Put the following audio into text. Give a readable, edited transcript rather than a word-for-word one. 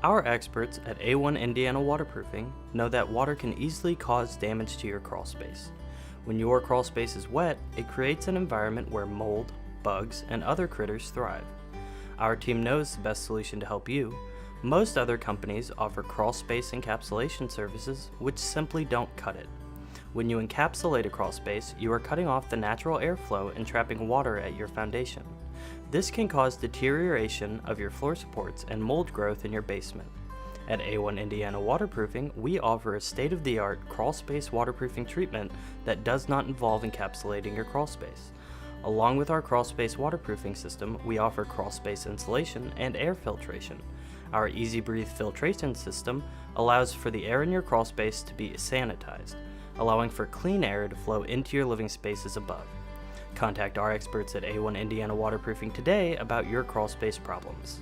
Our experts at A1 Indiana Waterproofing know that water can easily cause damage to your crawl space. When your crawl space is wet, it creates an environment where mold, bugs, and other critters thrive. Our team knows the best solution to help you. Most other companies offer crawl space encapsulation services, which simply don't cut it. When you encapsulate a crawl space, you are cutting off the natural airflow and trapping water at your foundation. This can cause deterioration of your floor supports and mold growth in your basement. At A1 Indiana Waterproofing, we offer a state-of-the-art crawl space waterproofing treatment that does not involve encapsulating your crawl space. Along with our crawl space waterproofing system, we offer crawl space insulation and air filtration. Our Easy Breathe filtration system allows for the air in your crawl space to be sanitized, allowing for clean air to flow into your living spaces above. Contact our experts at A1 Indiana Waterproofing today about your crawl space problems.